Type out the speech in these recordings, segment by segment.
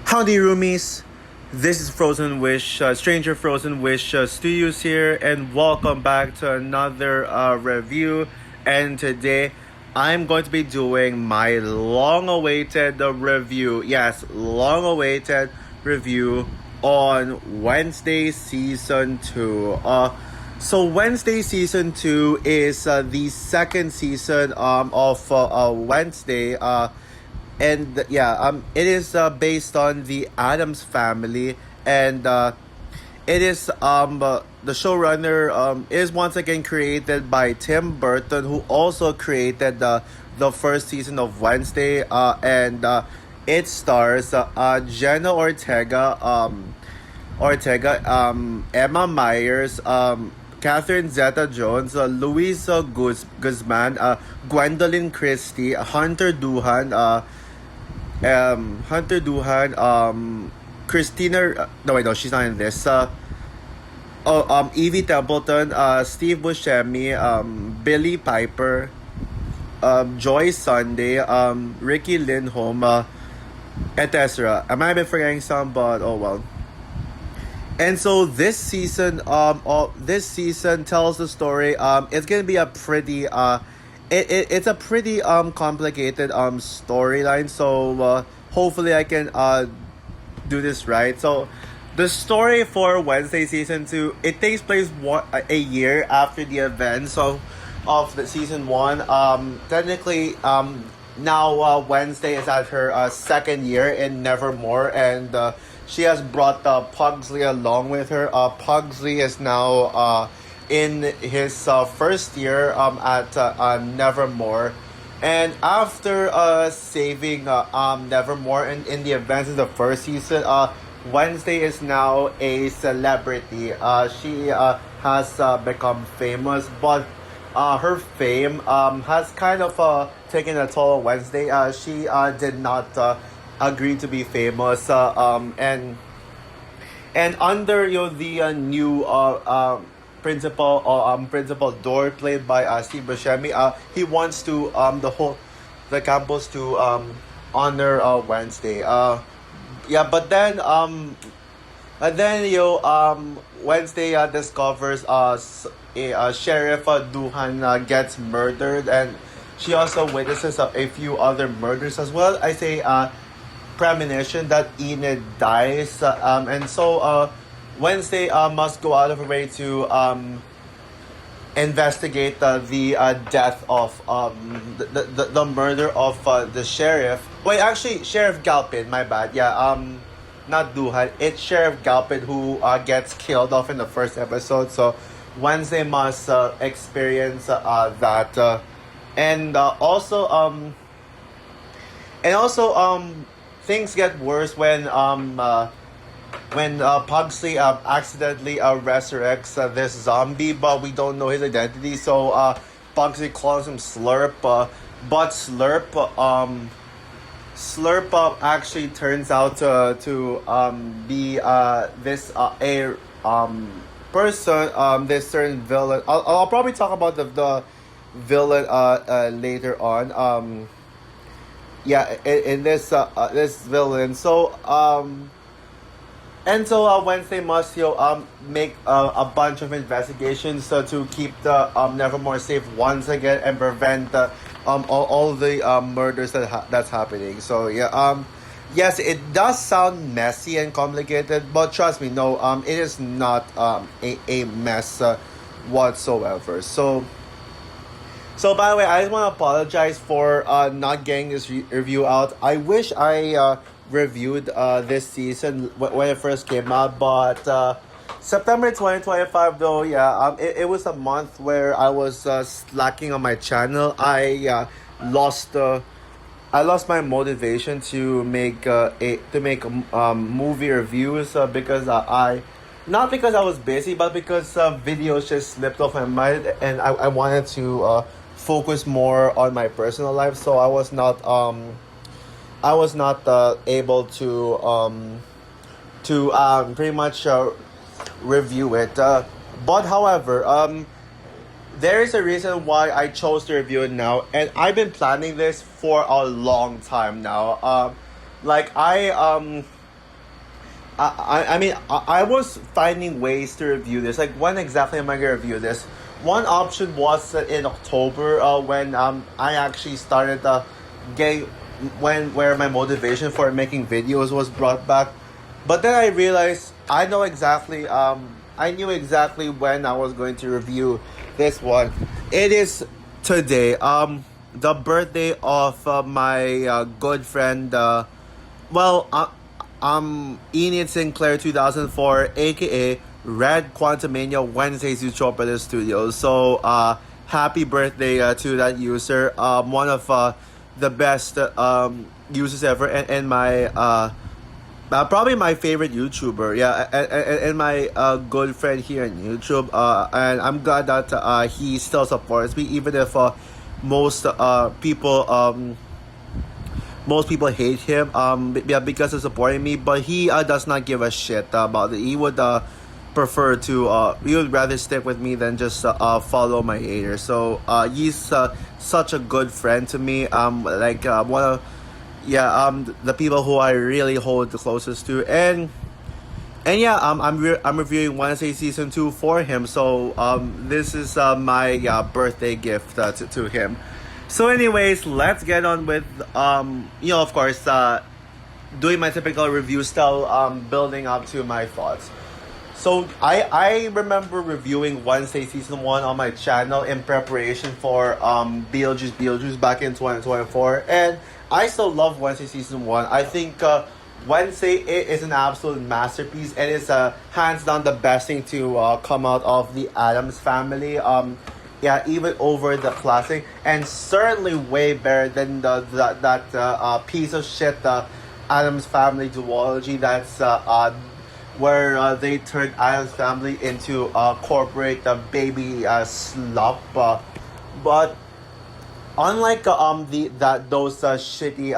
Howdy, roomies. This is Frozen Wish, Stranger Frozen Wish Studios here, and welcome back to another review. And today, I'm going to be doing my long-awaited review. Yes, long-awaited review on Wednesday Season 2. So Wednesday Season 2 is the second season of Wednesday. And yeah, it is based on the Adams family, and it is the showrunner is once again created by Tim Burton, who also created the first season of Wednesday, and it stars Jenna Ortega, Emma Myers, Catherine Zeta-Jones, Luisa Guzman, Gwendolyn Christie, Hunter Duhan, Christina. No, wait, no, she's not in this. Evie Templeton, Steve Buscemi, Billy Piper, Joy Sunday, Ricky Lindholm, etc. I might be forgetting some, but oh well. And so this season tells the story. It's gonna be a pretty it's a pretty complicated storyline. So hopefully I can do this right. So the story for Wednesday season 2, it takes place a year after the events of the season 1. Technically now Wednesday is at her second year in Nevermore, and she has brought Pugsley along with her. Pugsley is now in his first year at Nevermore. And after saving Nevermore in the events of the first season, Wednesday is now a celebrity. She has become famous, but her fame has kind of taken a toll on Wednesday. She did not agree to be famous, and under the new Principal Door, played by Steve Buscemi, he wants to the campus to honor Wednesday. But then Wednesday discovers Sheriff Duhan gets murdered, and she also witnesses a few other murders as well. I say premonition that Enid dies, and so Wednesday must go out of her way to investigate the death of the murder of the sheriff. Wait, actually, Sheriff Galpin. My bad. Yeah. Not Duhan. It's Sheriff Galpin who gets killed off in the first episode. So Wednesday must experience that, and also things get worse when Pugsley accidentally resurrects this zombie, but we don't know his identity. So Pugsley calls him Slurp, but Slurp actually turns out to be this a person, this certain villain. I'll probably talk about the villain later on. In this this villain. So Wednesday must make a bunch of investigations to keep the Nevermore safe once again and prevent all the murders that's happening. So yes, it does sound messy and complicated, but trust me, no, it is not a mess whatsoever. So by the way, I just want to apologize for not getting this review out. I wish I reviewed this season when it first came out, but September 2025 though, it was a month where I was slacking on my channel. I lost my motivation to make movie reviews because not because I was busy, but because videos just slipped off my mind, and I wanted to focus more on my personal life, so I was not able to pretty much review it. But however, there is a reason why I chose to review it now, and I've been planning this for a long time now. Like I I mean, I was finding ways to review this. Like, when exactly am I gonna review this? One option was in October, when I actually started getting when where my motivation for making videos was brought back. But then I realized I knew exactly when I was going to review this one. It is today, the birthday of my good friend, Enid Sinclair 2004, aka Red Quantumania Wednesdays Utopia Studios. So happy birthday to that user. One of the best users ever, and my probably my favorite YouTuber. Yeah, and my good friend here on YouTube. And I'm glad that he still supports me, even if most people most people hate him, yeah, because of supporting me. But he does not give a shit about it. He would prefer to he would rather stick with me than just follow my haters. So he's such a good friend to me. Like one of the people who I really hold the closest to. And yeah, I'm reviewing Wednesday season 2 for him. So this is my birthday gift to him. So anyways, let's get on with of course, doing my typical review style, building up to my thoughts. So I remember reviewing Wednesday season 1 on my channel in preparation for Beetlejuice back in 2024, and I still love Wednesday season 1. I think Wednesday is an absolute masterpiece, and it's hands down the best thing to come out of the Addams family. Yeah, even over the classic, and certainly way better than that piece of shit, the Addams Family duology. That's where they turned Addams Family into corporate baby slop. But unlike those shitty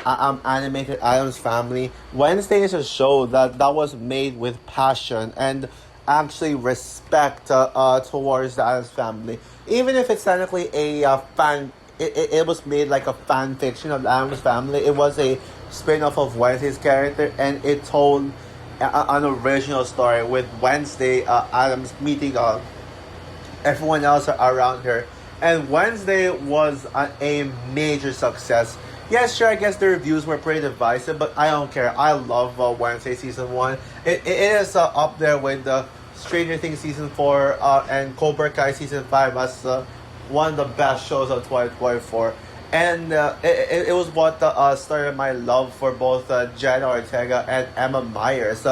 animated Addams Family, Wednesday is a show that was made with passion and actually respect towards the Addams Family. Even if it's technically a fan, it was made like a fan fiction of the Addams Family. It was a spin-off of Wednesday's character, and it told an original story with Wednesday Addams meeting everyone else around her. And Wednesday was a major success. Yes, sure, I guess the reviews were pretty divisive, but I don't care. I love Wednesday season 1. It is up there with the Stranger Things season 4 and Cobra Kai season 5 as one of the best shows of 2024. And it was what started my love for both Jenna Ortega and Emma Myers.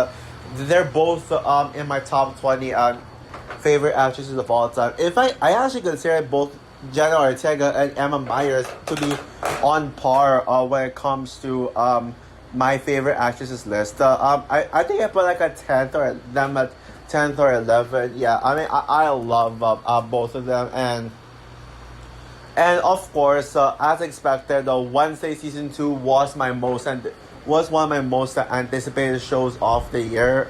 They're both in my top 20 favorite actresses of all time. In fact, I actually consider both Jenna Ortega and Emma Myers to be on par when it comes to my favorite actresses list. I think I put like a 10th or them at 10th or 11th. Yeah, I mean, I love both of them. And of course, as expected, Wednesday season 2 was one of my most anticipated shows of the year.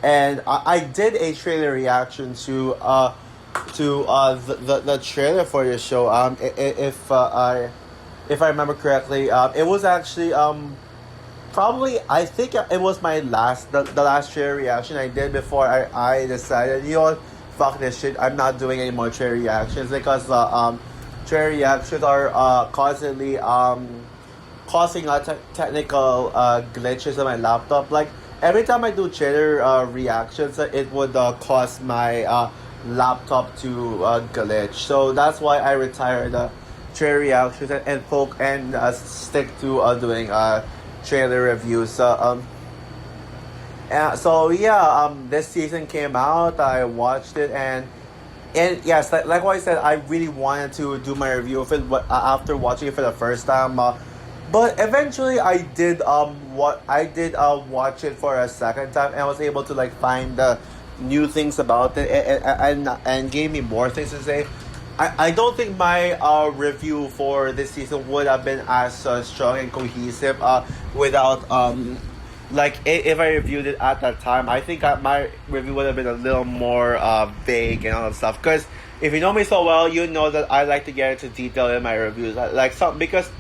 And I did a trailer reaction to the trailer for this show. If I remember correctly, it was actually probably, I think it was my the last trailer reaction I did before I decided, fuck this shit, I'm not doing any more trailer reactions, because trailer reactions are constantly causing technical glitches on my laptop. Like, every time I do trailer reactions, it would cause my laptop to glitch. So that's why I retired trailer reactions and stick to doing trailer reviews. So yeah, this season came out. I watched it, and yes, like what I said, I really wanted to do my review of it after watching it for the first time. But eventually, I did watch it for a second time, and I was able to like find new things about it, and gave me more things to say. I don't think my review for this season would have been as strong and cohesive without like if I reviewed it at that time. I think my review would have been a little more vague and all that stuff. Because if you know me so well, you know that I like to get into detail in my reviews. Because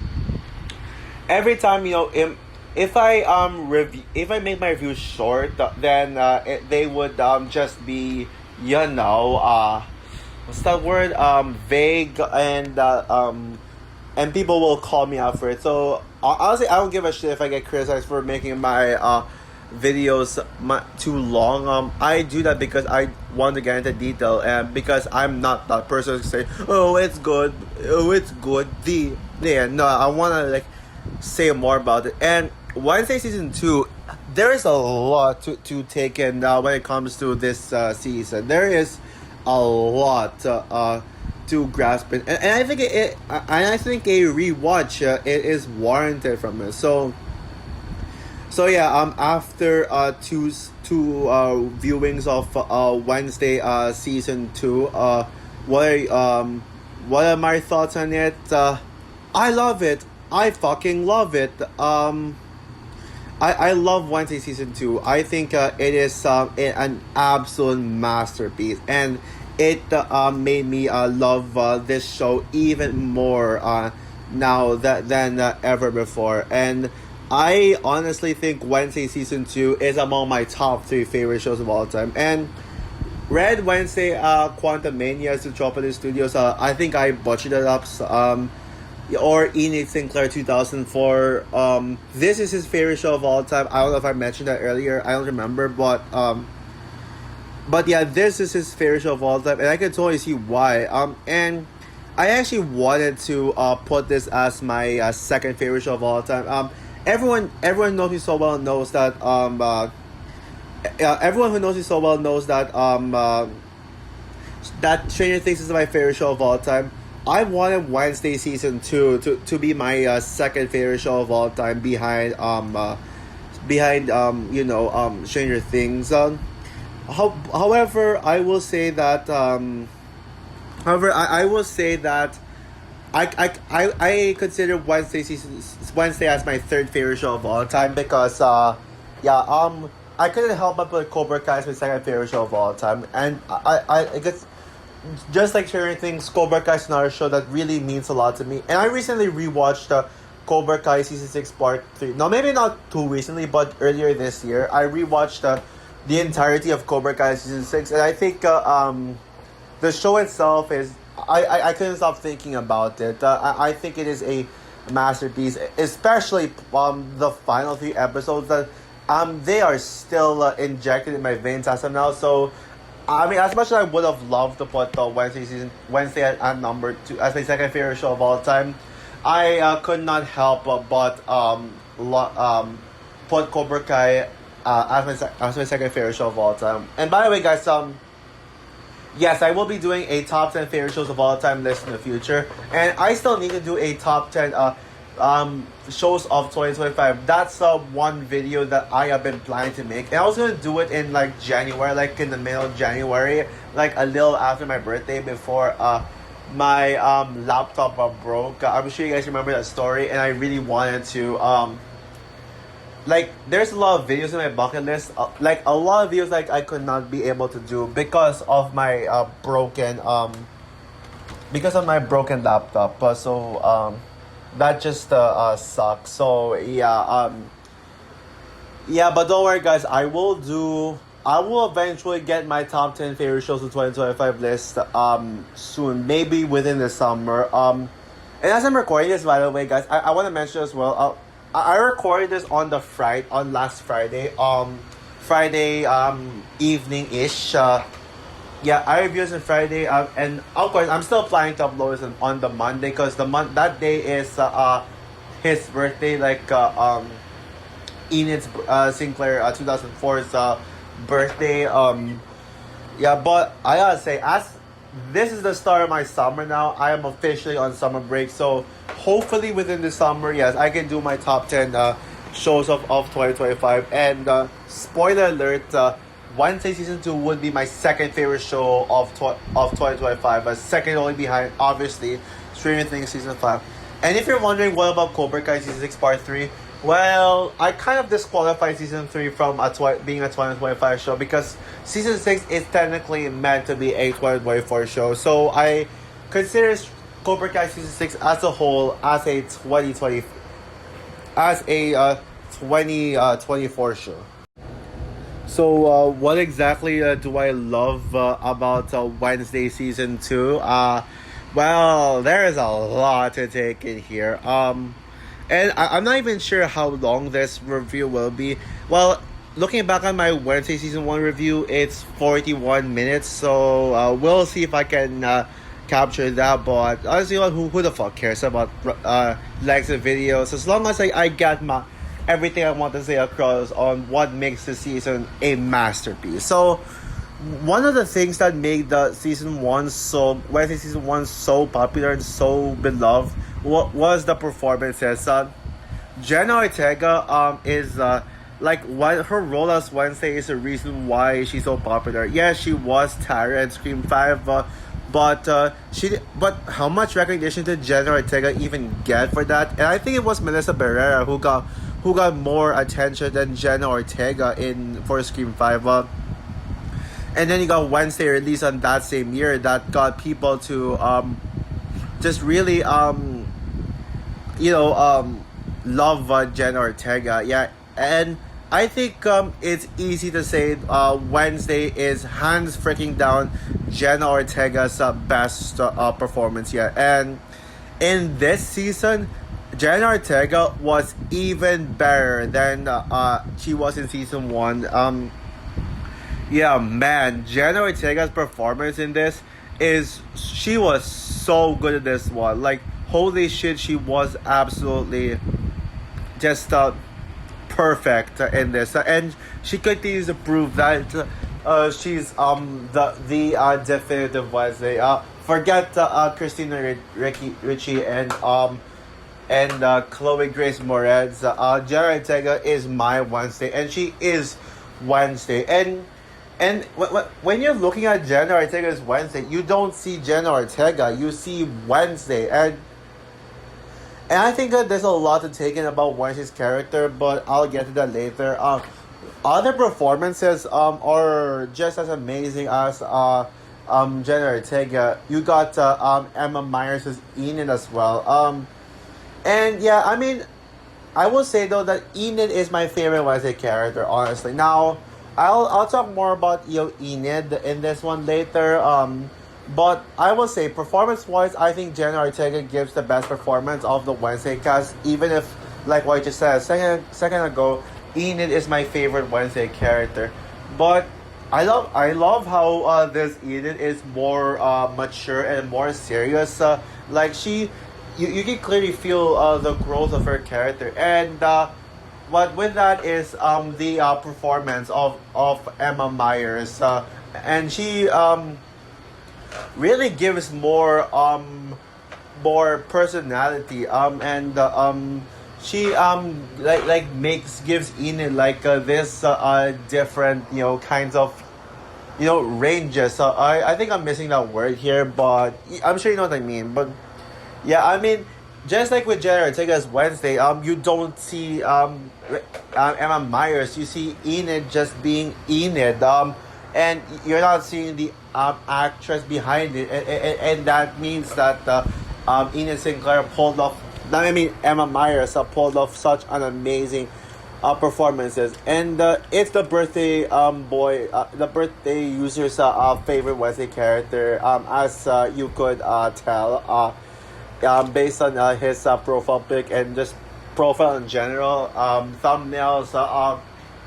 every time if I make my review short, then they would just be, what's that word, vague, and people will call me out for it. So honestly, I don't give a shit if I get criticized for making my videos too long. I do that because I want to get into detail, and because I'm not that person to say, "Oh, it's good, oh, it's good." No, I want to like say more about it. And Wednesday season 2, there is a lot to take in when it comes to this season. There is a lot to grasp it, and I think a rewatch it is warranted from it. So yeah, after two viewings of Wednesday season 2, what are my thoughts on it? I love it. I fucking love it. I love Wednesday season 2. I think it is an absolute masterpiece, and it made me love this show even more now than ever before. And I honestly think Wednesday season 2 is among my top 3 favorite shows of all time. And Red Wednesday, Quantumania, Zootropolis Studios. I think I butchered it up. Or Enid Sinclair 2004. This is his favorite show of all time. I don't know if I mentioned that earlier. I don't remember, but yeah, this is his favorite show of all time, and I can totally see why. And I actually wanted to put this as my second favorite show of all time. Everyone knows me so well knows that everyone who knows me so well knows that that Stranger Things is my favorite show of all time. I wanted Wednesday season 2 to be my second favorite show of all time behind Stranger Things. However, I will say that I will say that I consider Wednesday as my third favorite show of all time because I couldn't help but put Cobra Kai as my second favorite show of all time, and I guess just like Stranger Things, Cobra Kai is another show that really means a lot to me. And I recently rewatched Cobra Kai season 6 part 3. No, maybe not too recently, but earlier this year I rewatched the entirety of Cobra Kai season 6, and I think the show itself is I couldn't stop thinking about it. I think it is a masterpiece, especially the final 3 episodes that they are still injected in my veins as of now. So I mean, as much as I would have loved to put the Wednesday at number 2 as my second favorite show of all time, I could not help but put Cobra Kai as my second favorite show of all time. And by the way, guys, yes, I will be doing a top 10 favorite shows of all time list in the future, and I still need to do a top 10 shows of 2025. That's one video that I have been planning to make, and I was gonna do it in like January, like in the middle of January, like a little after my birthday, before my laptop broke. I'm sure you guys remember that story, and I really wanted to like, there's a lot of videos in my bucket list, like a lot of videos like I could not be able to do because of my broken laptop. That just sucks. So yeah, but don't worry, guys. I will eventually get my top 10 favorite shows of 2025 list soon, maybe within the summer. And as I'm recording this, by the way, guys, I want to mention as well. I recorded this on last Friday, evening ish. Yeah, I reviewed it on Friday, and of course I'm still planning to upload it on the Monday because that day is his birthday, like Enid Sinclair 2004's birthday. Yeah, but I gotta say, as this is the start of my summer now, I am officially on summer break. So hopefully within the summer, yes, I can do my top 10 shows of 2025. And spoiler alert. Wednesday season 2 would be my second favorite show of 2025, second only behind, obviously, Stranger Things season 5. And if you're wondering what about Cobra Kai season 6 part 3, well, I kind of disqualified season 3 from being a 2025 show because season 6 is technically meant to be a 2024 show. So I consider Cobra Kai season 6 as a whole as a 2024 show. So, what exactly do I love about Wednesday season 2? Well, there is a lot to take in here. And I'm not even sure how long this review will be. Well, looking back on my Wednesday season 1 review, it's 41 minutes. So, we'll see if I can capture that. But honestly, who the fuck cares about likes and videos? As long as I get everything I want to say across on what makes the season a masterpiece. So, one of the things that made the Wednesday season 1 so popular and so beloved was the performances. Jenna Ortega is her role as Wednesday is the reason why she's so popular. Yeah, she was Tara in Scream 5, but how much recognition did Jenna Ortega even get for that? And I think it was Melissa Barrera who got more attention than Jenna Ortega for Scream 5. And then you got Wednesday released on that same year that got people to just really love Jenna Ortega. Yeah, and I think it's easy to say Wednesday is hands freaking down Jenna Ortega's best performance yet. And in this season, Jenna Ortega was even better than she was in season 1. Yeah, man, Jenna Ortega's performance in this she was so good at this one. Like, holy shit, she was absolutely just perfect in this. And she continues to prove that she's the definitive Wednesday. Forget Christina Ricci and Chloe Grace Moretz. Jenna Ortega is my Wednesday, and she is Wednesday. And when you're looking at Jenna Ortega's Wednesday, you don't see Jenna Ortega, you see Wednesday. And I think that there's a lot to take in about Wednesday's character, but I'll get to that later. Other performances are just as amazing as Jenna Ortega. You got Emma Myers as Enid as well. And yeah, I mean, I will say though that Enid is my favorite Wednesday character, honestly. Now, I'll talk more about Enid in this one later. But I will say, performance-wise, I think Jenna Ortega gives the best performance of the Wednesday cast. Even if, like what I just said a second ago, Enid is my favorite Wednesday character. But I love how this Enid is more mature and more serious. You can clearly feel the growth of her character. And but with that is the performance of Emma Myers, and she really gives more personality, and she gives Enid this different kinds of ranges. So I think I'm missing that word here, but I'm sure you know what I mean. But yeah, I mean, just like with Jenna Ortega's Wednesday, you don't see Emma Myers. You see Enid just being Enid, and you're not seeing the actress behind it, and that means that Enid Sinclair Emma Myers pulled off such an amazing performances, and it's the birthday the birthday user's favorite Wednesday character, as you could tell. Based on his profile pic and just profile in general, thumbnails,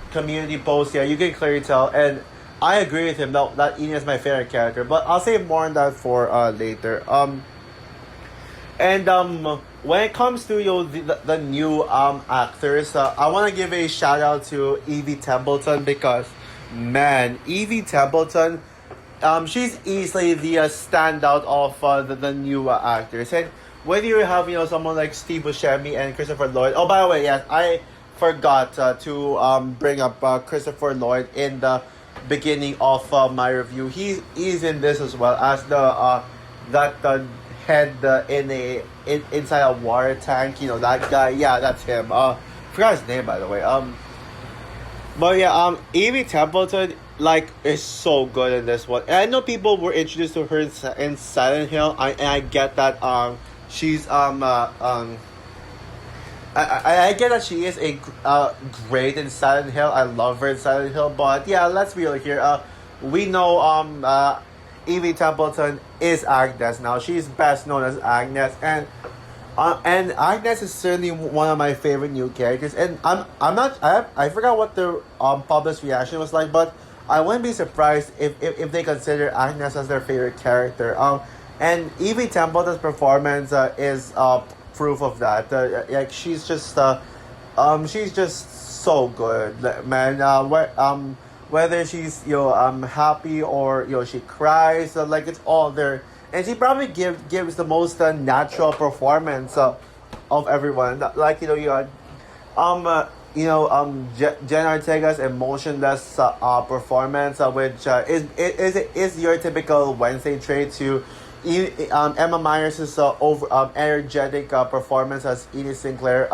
community posts, yeah, you can clearly tell. And I agree with him that Enid is my favorite character, but I'll say more on that for later. When it comes to the new actors, I want to give a shout out to Evie Templeton, because man, Evie Templeton, she's easily the standout of the new actors. And whether you have someone like Steve Buscemi and Christopher Lloyd. Oh, by the way, yes, I forgot to bring up Christopher Lloyd in the beginning of my review. He's in this as well as the head inside a water tank. That guy. Yeah, that's him. Forgot his name, by the way. But yeah, Evie Templeton is so good in this one. And I know people were introduced to her in Silent Hill. I get that. She's I get that she is great in Silent Hill. I love her in Silent Hill, but yeah, let's be real here. We know Evie Templeton is Agnes now. She's best known as Agnes, and Agnes is certainly one of my favorite new characters. And I'm not I forgot what the public's reaction was like, but I wouldn't be surprised if they consider Agnes as their favorite character. And Evie Templeton's performance is proof of that. Like she's just so good, man. Whether she's happy or she cries, like it's all there, and she probably gives the most natural performance of everyone. Like Jen Ortega's emotionless performance, which is your typical Wednesday trait to. Emma Myers' energetic performance as Edie Sinclair.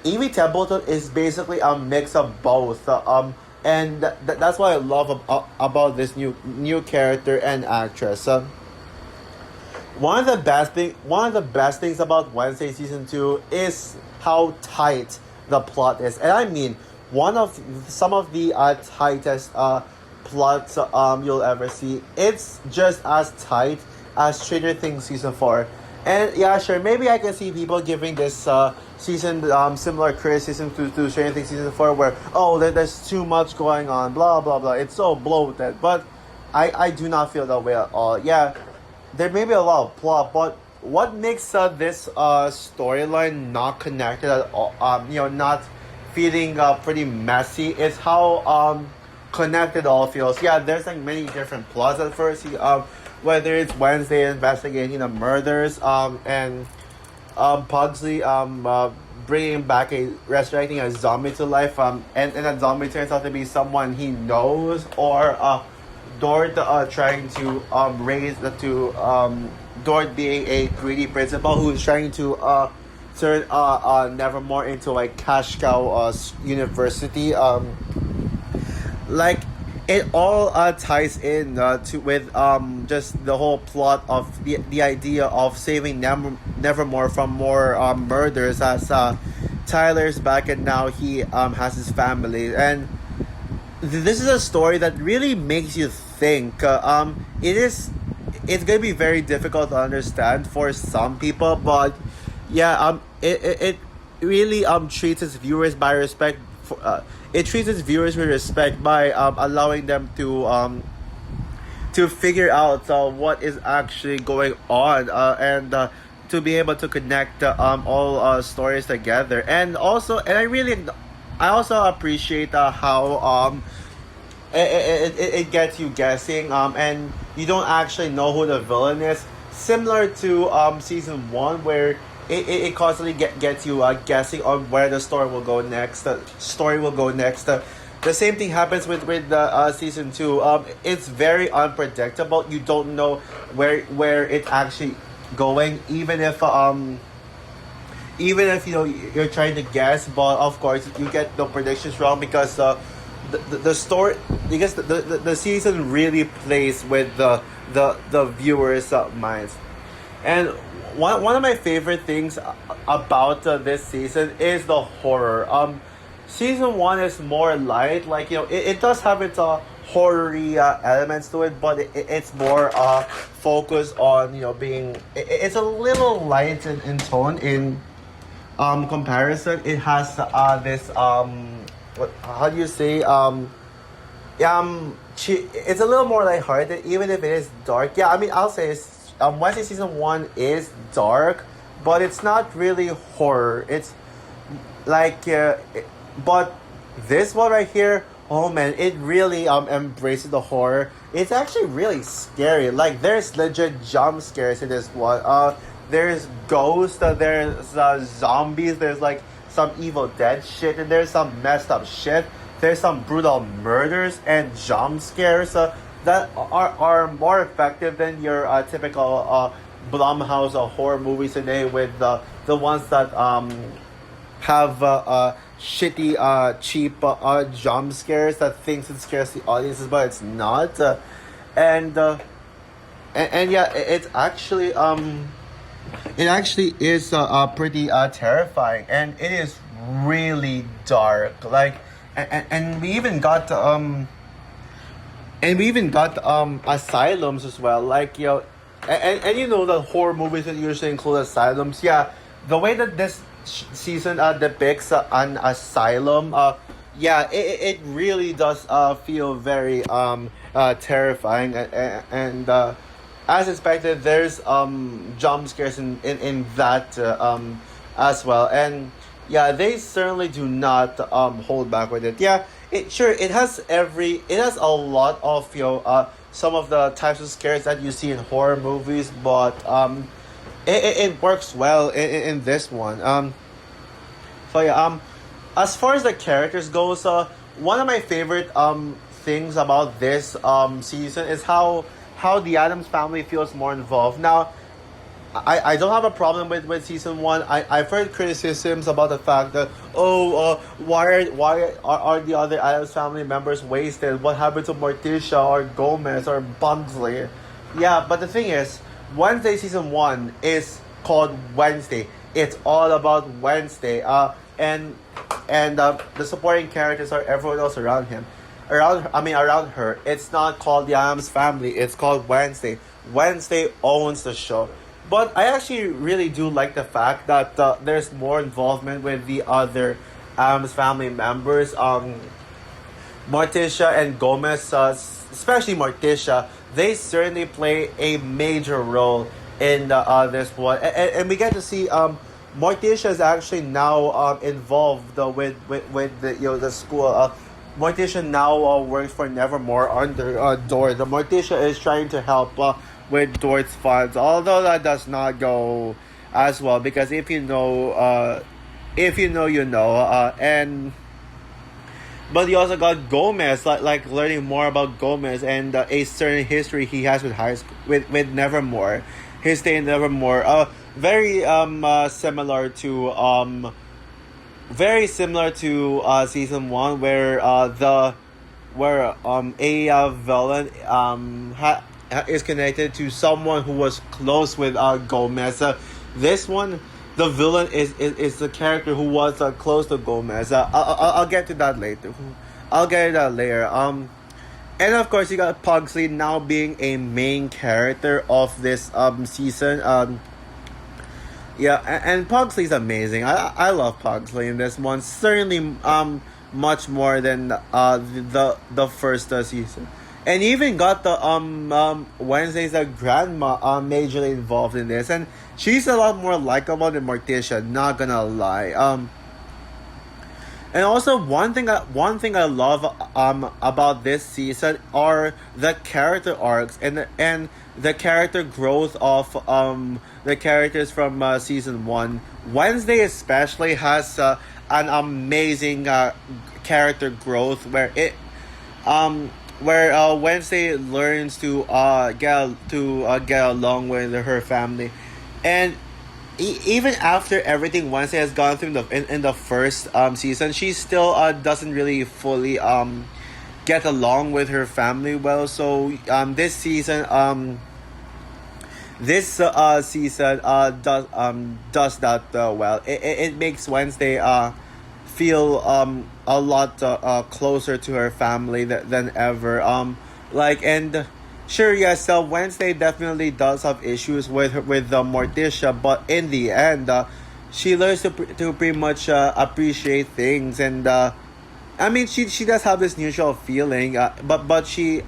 Evie Templeton is basically a mix of both. And that's what I love about this new character and actress. One of the best things about Wednesday season 2 is how tight the plot is, and I mean some of the tightest plots you'll ever see. It's just as tight as Stranger Things season 4. And yeah, sure, maybe I can see people giving this season similar criticism to Stranger Things season 4, where there's too much going on, blah blah blah. It's so bloated, but I do not feel that way at all. Yeah, there may be a lot of plot, but what makes this storyline not connected at all, not feeling pretty messy, is how connected it all feels. Yeah, there's like many different plots at first. Whether it's Wednesday investigating the murders, and Pugsley resurrecting a zombie to life, and that zombie turns out to be someone he knows, or Dort trying to Dort being a greedy principal who's trying to turn Nevermore into like cash cow university. Like it all ties in to with just the whole plot of the idea of saving Nevermore from more murders, as Tyler's back and now he has his family. And this is a story that really makes you think. It's gonna be very difficult to understand for some people, but yeah, it really treats its viewers by respect. It treats its viewers with respect by allowing them to figure out what is actually going on, and to be able to connect all stories together. And I also appreciate how it gets you guessing, and you don't actually know who the villain is, similar to season 1, where it constantly gets you guessing on where the story will go next. The same thing happens with season 2. It's very unpredictable. You don't know where it's actually going, even if you're trying to guess, but of course you get the predictions wrong, because the story, because the season really plays with the viewers' minds. And one of my favorite things about this season is the horror. Season 1 is more light, like it does have its horror-y elements to it, but it's more focused on being. It's a little light in tone in comparison. It has this how do you say it's a little more lighthearted, even if it is dark. Yeah, I mean, I'll say Wednesday season 1 is dark, but it's not really horror. It's like, but this one right here, oh man, it really embraces the horror. It's actually really scary. Like, there's legit jump scares in this one. There's ghosts, there's zombies, there's like some Evil Dead shit, and there's some messed up shit. There's some brutal murders and jump scares that are more effective than your typical Blumhouse horror movies today, with the ones that have shitty cheap jump scares that thinks it scares the audiences, but it's not. And yeah, it's actually It actually is pretty terrifying, and it is really dark. Like, and we even got asylums as well. Like, and you know the horror movies that usually include asylums. Yeah, the way that this season depicts an asylum, yeah, it really does feel very terrifying, and as expected, there's jump scares in that as well, and yeah, they certainly do not hold back with it. Yeah, it has a lot of some of the types of scares that you see in horror movies, but it works well in this one. So yeah, as far as the characters goes, one of my favorite things about this season is how the Adams family feels more involved. Now, I don't have a problem with season one. I've heard criticisms about the fact that, why are the other Adams family members wasted? What happened to Morticia or Gomez or Bugsley? Yeah, but the thing is, Wednesday season one is called Wednesday. It's all about Wednesday. And the supporting characters are everyone else around him, around her. It's not called the Adams family. It's called Wednesday. Wednesday owns the show. But I actually really do like the fact that there's more involvement with the other Adams family members. Morticia and Gomez, especially Morticia, they certainly play a major role in this one, and we get to see Morticia is actually now involved with the the school. Morticia now works for Nevermore under Dort. The Morticia is trying to help with Dort's funds, although that does not go as well, because if you know, you know, and but you also got Gomez, like learning more about Gomez and a certain history he has with high school with Nevermore. His stay in Nevermore, very similar to season one, where a villain is connected to someone who was close with Gomez. This one, the villain is the character who was close to Gomez. I'll get to that later. I'll get to that later. And of course, you got Pugsley now being a main character of this season. Yeah, and Pugsley's amazing. I love Pugsley in this one. Certainly, much more than the first season. And even got the Wednesday's grandma majorly involved in this, and she's a lot more likable than Morticia. Not gonna lie. And also one thing I love about this season are the character arcs and the character growth of the characters from season one. Wednesday especially has an amazing character growth where Wednesday learns to get along with her family, and even after everything Wednesday has gone through in the first season, she still doesn't really fully get along with her family well. So this season does that well. It makes Wednesday feel a lot closer to her family than ever. And sure, yes, Wednesday definitely does have issues with Morticia, but in the end, she learns to pretty much appreciate things, and I mean, she does have this neutral feeling, but she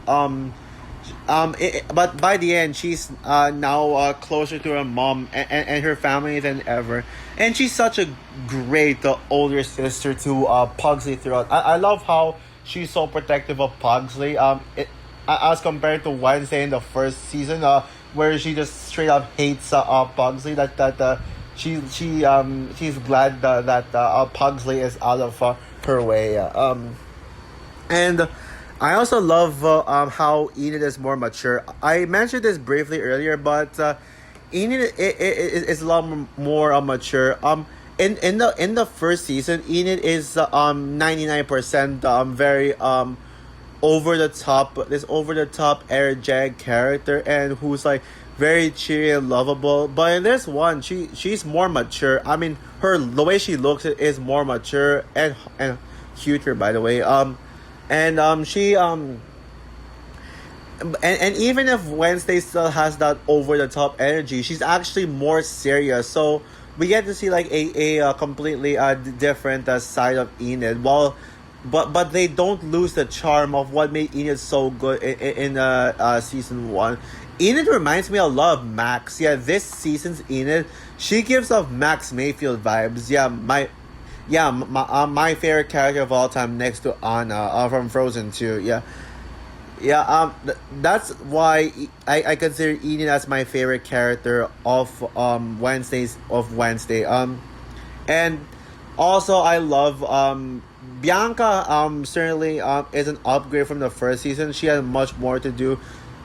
but by the end, she's now closer to her mom and her family than ever, and she's such a great older sister to Pugsley throughout. I love how she's so protective of Pugsley. As compared to Wednesday in the first season, where she just straight up hates Pugsley. She's glad that Pugsley is out of her way. And I also love how Enid is more mature. I mentioned this briefly earlier, but Enid is a lot more mature. In the first season, Enid is 99% very over the top, this over the top energetic character, and who's like very cheery and lovable. But in this one, she's more mature. I mean, her the way she looks is more mature and cuter, by the way. And she and even if Wednesday still has that over the top energy, she's actually more serious. So we get to see like a completely different side of Enid. While but they don't lose the charm of what made Enid so good in season one. Enid reminds me a lot of Max. Yeah, this season's Enid, she gives off Max Mayfield vibes. My favorite character of all time next to Anna from Frozen 2. That's why I consider Enid as my favorite character of Wednesday. And also I love Bianca. Certainly is an upgrade from the first season. She had much more to do.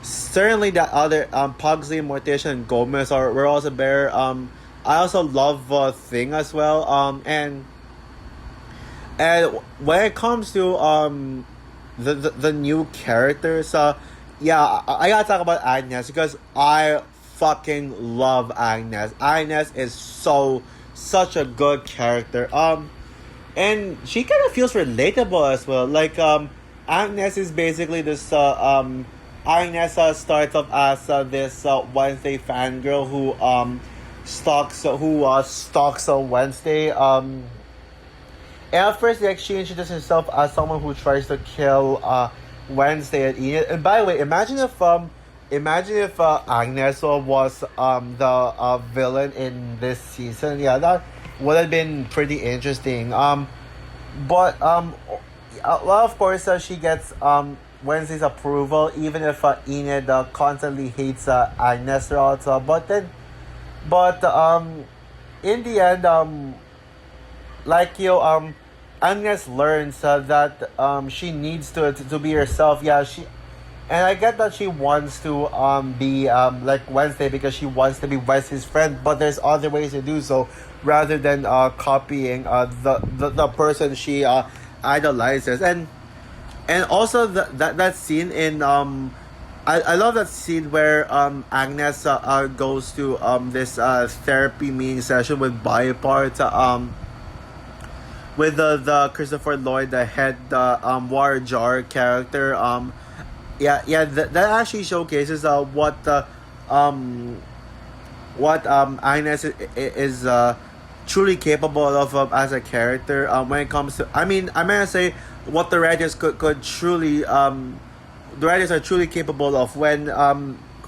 Certainly the other Pugsley, Morticia, and Gomez were also better. I also love Thing as well. And when it comes to the new characters, I gotta talk about Agnes because I fucking love Agnes. Agnes is such a good character. And she kind of feels relatable as well. Like Agnes is basically this Agnes starts off as this Wednesday fangirl who stalks Wednesday. And at first, like, she introduces herself as someone who tries to kill Wednesday and Enid. And by the way, imagine if Agnes was the villain in this season. Yeah, that would have been pretty interesting. But well, of course, she gets Wednesday's approval, even if Enid constantly hates Agnes throughout. But in the end, like Agnes learns that she needs to be herself. And I get that she wants to be like Wednesday because she wants to be Wednesday's friend, but there's other ways to do so rather than copying the person she idolizes. And also that scene in I love that scene where Agnes goes to this therapy meeting session with Biopart with the Christopher Lloyd, the head War Jar character. That actually showcases what Agnes is truly capable of as a character when it comes to. I mean, I'm gonna say what the writers could truly the writers are truly capable of when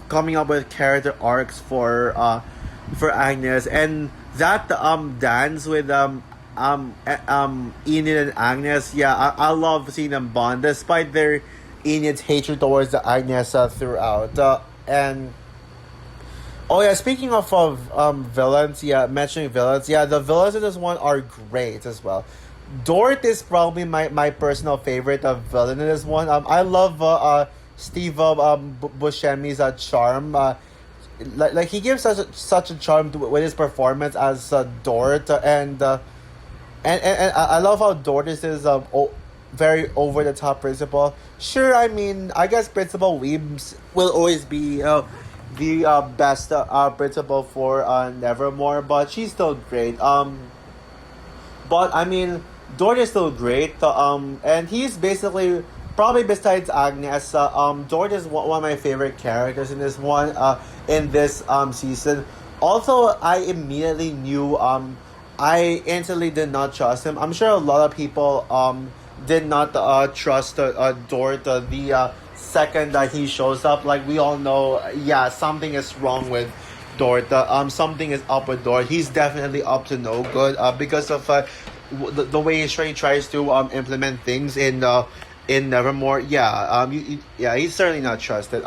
coming up with character arcs for Agnes. And that dance with Enid and Agnes. I love seeing them bond despite their Enid's hatred towards the Agnes throughout. And oh yeah, speaking of villains, mentioning villains, the villains in this one are great as well. Dort is probably my personal favorite of villain in this one. I love Steve Buscemi's charm. Like he gives such a charm with his performance as Dort. And I love how Dort is this very over the top principal. Sure, I mean, I guess Principal Weebs will always be the best principal for Nevermore, but she's still great. But I mean, Dort is still great. And he's basically probably besides Agnes. Dort is one of my favorite characters in this one. In this season. Also, I immediately knew. I instantly did not trust him. I'm sure a lot of people did not trust Dort the second that he shows up. Like we all know, something is wrong with Dort. Something is up with Dort. He's definitely up to no good because of the way he tries to implement things in Nevermore. He's certainly not trusted.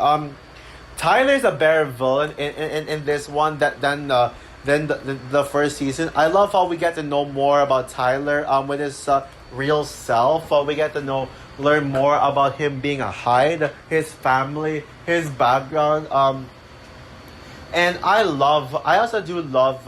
Tyler's a better villain in this one than the first season. I love how we get to know more about Tyler with his real self. We get to learn more about him being a Hyde, his family, his background. And I also do love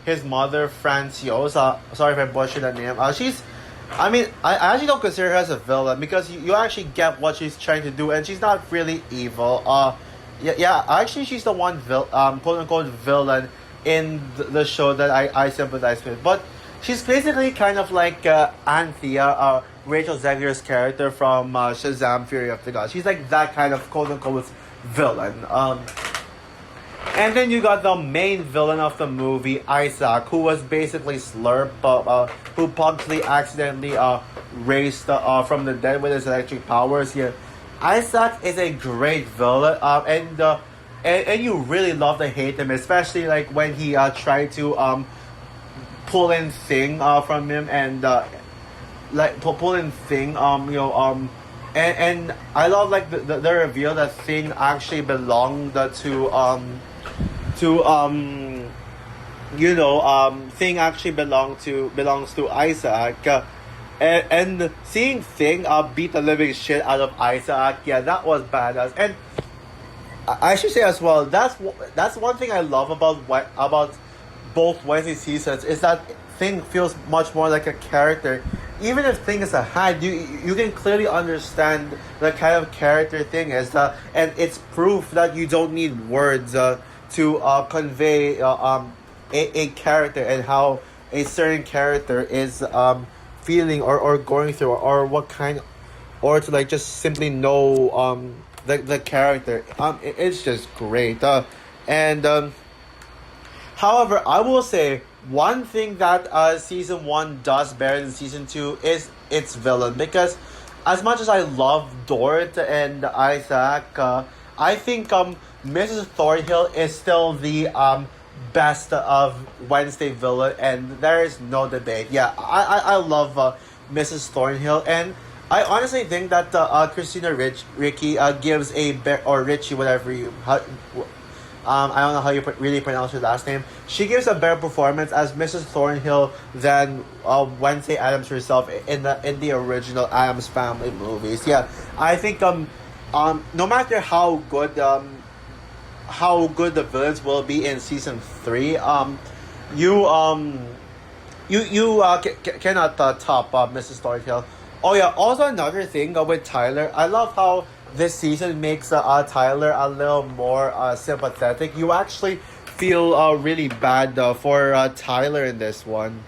his mother, Franciosa. Sorry if I butchered that name. I actually don't consider her as a villain because you actually get what she's trying to do, and she's not really evil. yeah. Actually, she's the one quote unquote villain in the show that I sympathize with. But she's basically kind of like Anthea, Rachel Zegler's character from Shazam: Fury of the Gods. She's like that kind of quote unquote villain. And then you got the main villain of the movie, Isaac, who was basically Slurp, who possibly accidentally raised from the dead with his electric powers. Yeah, Isaac is a great villain, and you really love to hate him, especially like when he tried to pull in Thing from him and like pull in Thing and I love like the reveal that Thing actually belonged to Thing actually belongs to Isaac. And seeing Thing beat the living shit out of Isaac, yeah, that was badass. And I should say as well, that's one thing I love about both Wednesday seasons is that Thing feels much more like a character. Even if Thing is a hand, you can clearly understand the kind of character Thing is, and it's proof that you don't need words to convey a character and how a certain character is feeling or going through or what kind, or to like just simply know the character. It's just great. And however, I will say one thing that season one does better than season two is its villain, because as much as I love Dort and Isaac, I think Mrs. Thornhill is still the best of Wednesday villain, and there is no debate. Yeah, I love Mrs. Thornhill, and I honestly think that Christina Ricci gives or Richie, whatever I don't know how you really pronounce her last name. She gives a better performance as Mrs. Thornhill than Wednesday Addams herself in the original Addams Family movies. Yeah, I think no matter how good the villains will be in season 3, cannot top Mrs. Thornhill. Oh yeah, also another thing with Tyler, I love how this season makes Tyler a little more sympathetic. You actually feel really bad for Tyler in this one.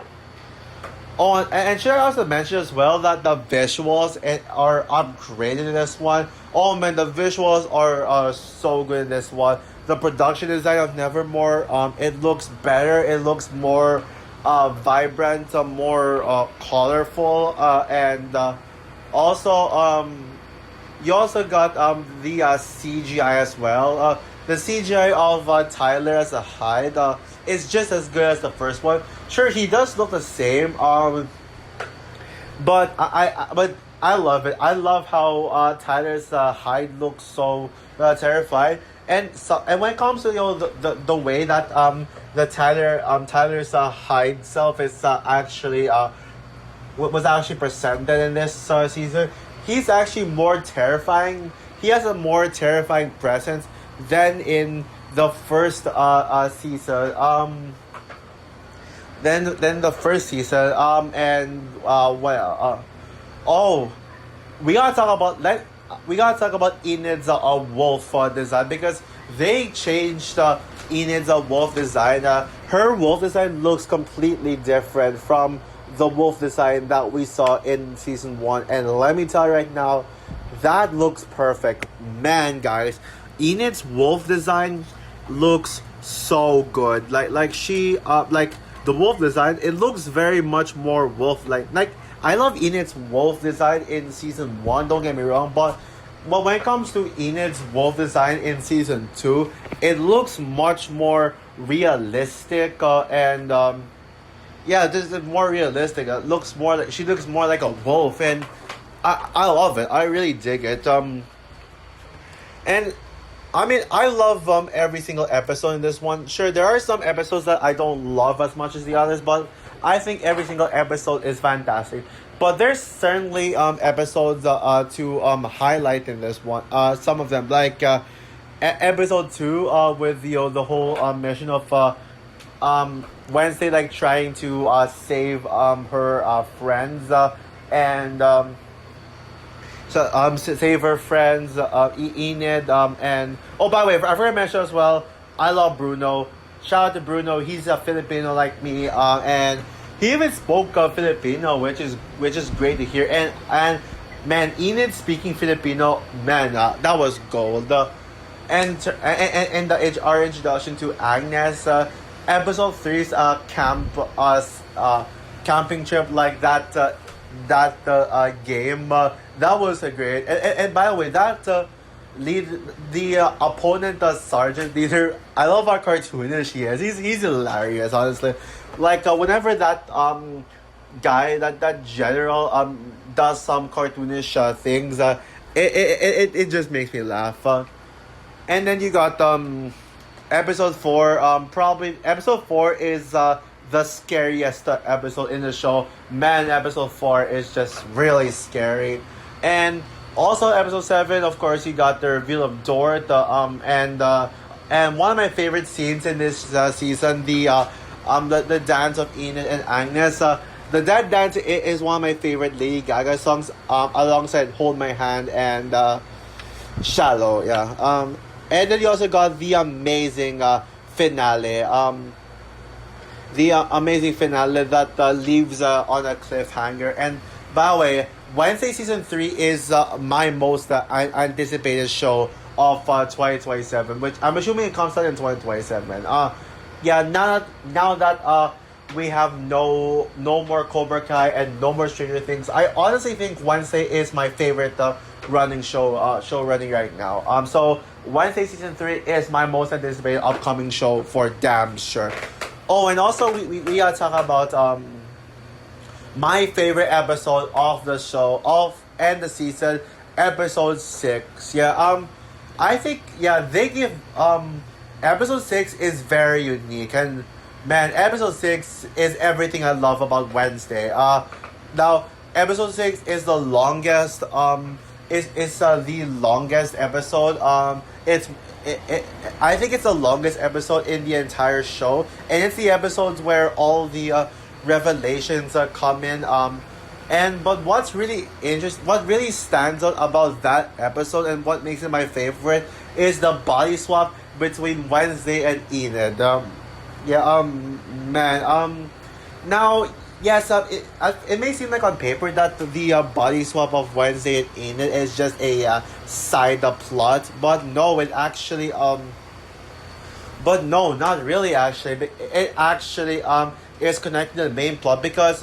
Oh, and should I also mention as well that the visuals are upgraded in this one. Oh man, the visuals are so good in this one. The production design of Nevermore, it looks better. It looks more vibrant, more colorful, and also you also got the CGI as well. The CGI of Tyler as a Hyde is just as good as the first one. Sure, he does look the same. But I love it. I love how Tyler's Hyde looks so terrified. And when it comes to the way that the Tyler's Hyde self is actually was actually presented in this season, he's actually more terrifying. He has a more terrifying presence than in the first season. Than the first season. We gotta talk about Enid's wolf design, because they changed Enid's wolf design. Her wolf design looks completely different from the wolf design that we saw in season 1, and let me tell you right now, that looks perfect. Man, guys, Enid's wolf design looks so good. Like she like the wolf design, it looks very much more wolf like. I love Enid's wolf design in season 1, don't get me wrong, but when it comes to Enid's wolf design in season 2, it looks much more realistic yeah, this is more realistic. It looks more like she looks more like a wolf, and I love it. I really dig it. And I mean, I love every single episode in this one. Sure, there are some episodes that I don't love as much as the others, but I think every single episode is fantastic. But there's certainly episodes to highlight in this one. Some of them, like episode 2 with the whole mission of Wednesday, like trying to save her friends, and So, save her friends, Enid, and oh, by the way, I forgot to mention as well. I love Bruno. Shout out to Bruno. He's a Filipino like me, and he even spoke Filipino, which is great to hear. And man, Enid speaking Filipino, man, that was gold. And our introduction to Agnes, episode three's camping trip like that game that was a great and by the way that lead the opponent sergeant leader. I love how cartoonish he is. He's hilarious, honestly. Like whenever that guy that general does some cartoonish things, it just makes me laugh. And then you got episode 4. Probably episode 4 is the scariest episode in the show. Man, episode 4 is just really scary. And also episode 7, of course, you got the reveal of Dort. And one of my favorite scenes in this season, the dance of Enid and Agnes. That dance is one of my favorite Lady Gaga songs, alongside "Hold My Hand" and "Shallow." Yeah. And then you also got the amazing finale. Amazing finale that leaves on a cliffhanger. And by the way, Wednesday season 3 is my most anticipated show of 2027, which I'm assuming it comes out in 2027. Yeah, now that we have no more Cobra Kai and no more Stranger Things, I honestly think Wednesday is my favorite running show running right now. So Wednesday season 3 is my most anticipated upcoming show for damn sure. Oh, and also we gotta talk about my favorite episode of the show and the season, episode 6. Yeah, I think they give episode 6 is very unique, and man, episode 6 is everything I love about Wednesday. Now episode 6 is the longest it's the longest episode. I think it's the longest episode in the entire show, and it's the episodes where all the revelations come in. But what's really interesting, what really stands out about that episode and what makes it my favorite is the body swap between Wednesday and Enid. Man. Now, yes, it may seem like on paper that the body swap of Wednesday and Enid is just a side plot, but no, it actually but no, not really actually. It actually is connected to the main plot because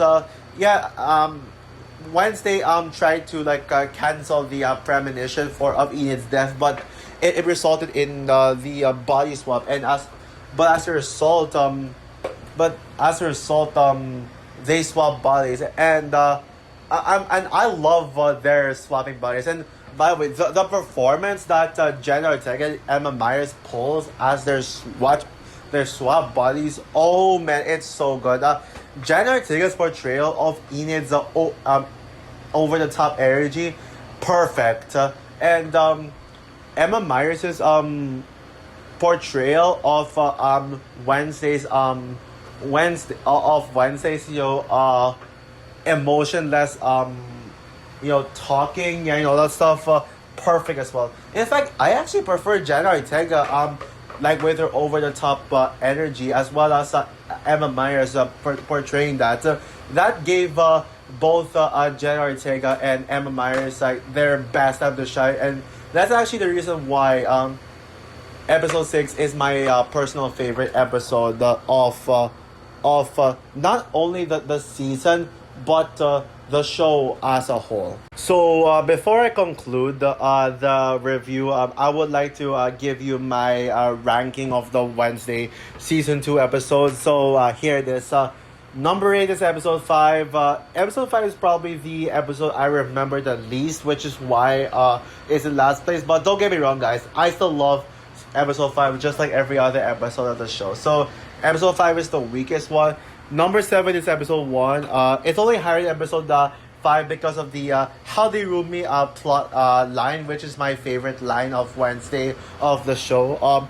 Wednesday tried to cancel the premonition of Enid's death, but it resulted in the body swap, and as a result they swap bodies, and I love their swapping bodies. And by the way, the performance that Jenna Ortega and Emma Myers pulls as their swap bodies, oh man, it's so good. Jenna Ortega's portrayal of Enid's over the top energy, perfect. And Emma Myers' portrayal of Wednesday's emotionless talking, that stuff, perfect as well. In fact, I actually prefer Jenna Ortega with her over the top energy, as well as Emma Myers portraying that. That gave both Jenna Ortega and Emma Myers their best time to shine, and that's actually the reason why episode 6 is my personal favorite episode of not only the season, but the show as a whole. So before I conclude the review, I would like to give you my ranking of the Wednesday season 2 episodes. So here it is. Number 8 is episode 5. Episode 5 is probably the episode I remember the least, which is why it's in last place. But don't get me wrong, guys, I still love episode 5 just like every other episode of the show. So episode 5 is the weakest one. Number 7 is episode 1. It's only higher than episode 5 because of the How They Rule Me plot line, which is my favorite line of Wednesday of the show.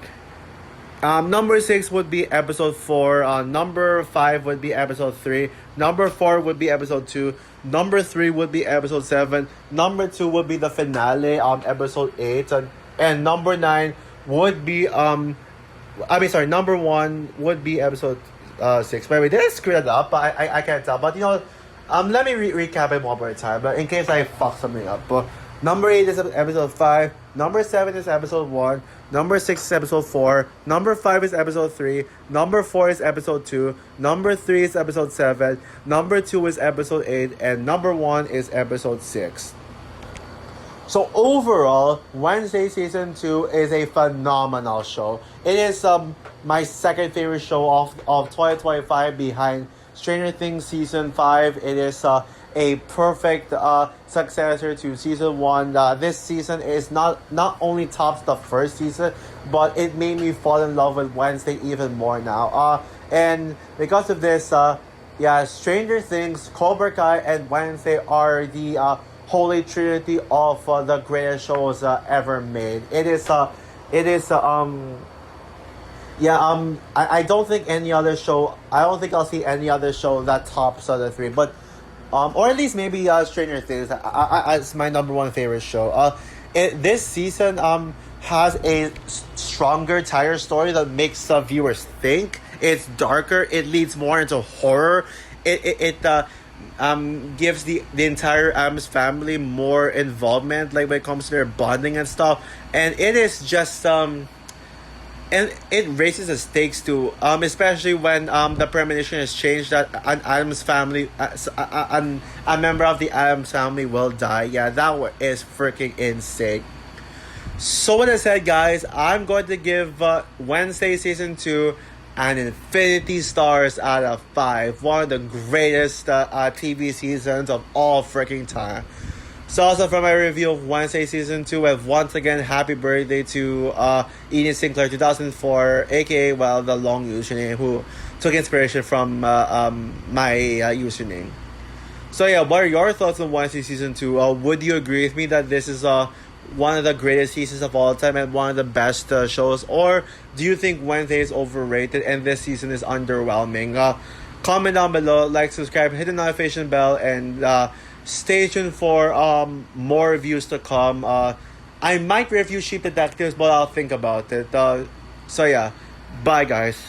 Number 6 would be episode 4. Number 5 would be episode 3. Number 4 would be episode 2. Number 3 would be episode 7. Number 2 would be the finale, episode 8. And number 9 would be, number 1 would be episode 6. By the way, did I screw that up? I can't tell. But, let me recap it one more time, but in case I fuck something up. Number 8 is episode 5. Number 7 is episode 1. Number 6 is episode 4. Number 5 is episode 3. Number 4 is episode 2. Number 3 is episode 7. Number 2 is episode 8. And number 1 is episode 6. So overall, Wednesday Season 2 is a phenomenal show. It is my second favorite show of 2025 behind Stranger Things Season 5. It is a perfect successor to Season 1. This season is not only tops the first season, but it made me fall in love with Wednesday even more now. And because of this, Stranger Things, Cobra Kai, and Wednesday are the holy trinity of the greatest shows ever made. I don't think any other show. I don't think I'll see any other show that tops the three. But, or at least maybe Stranger Things. It's my number one favorite show. This season has a stronger, tighter story that makes viewers think. It's darker. It leads more into horror. It gives the entire Adams family more involvement, like when it comes to their bonding and stuff. And it is just and it raises the stakes too, especially when the premonition is changed that an Adams family, a member of the Adams family will die. Yeah, that is freaking insane. So with that said, guys, I'm going to give Wednesday Season 2 an infinity stars out of 5. One of the greatest TV seasons of all freaking time. So also from my review of Wednesday Season 2, and once again, happy birthday to Eden Sinclair 2004, aka, the long username, who took inspiration from my username. So yeah, what are your thoughts on Wednesday Season 2? Would you agree with me that this is one of the greatest seasons of all time and one of the best shows? Or do you think Wednesday is overrated and this season is underwhelming? Comment down below, like, subscribe, hit the notification bell, and stay tuned for more reviews to come. I might review Sheep Detectives, but I'll think about it. So yeah, bye guys.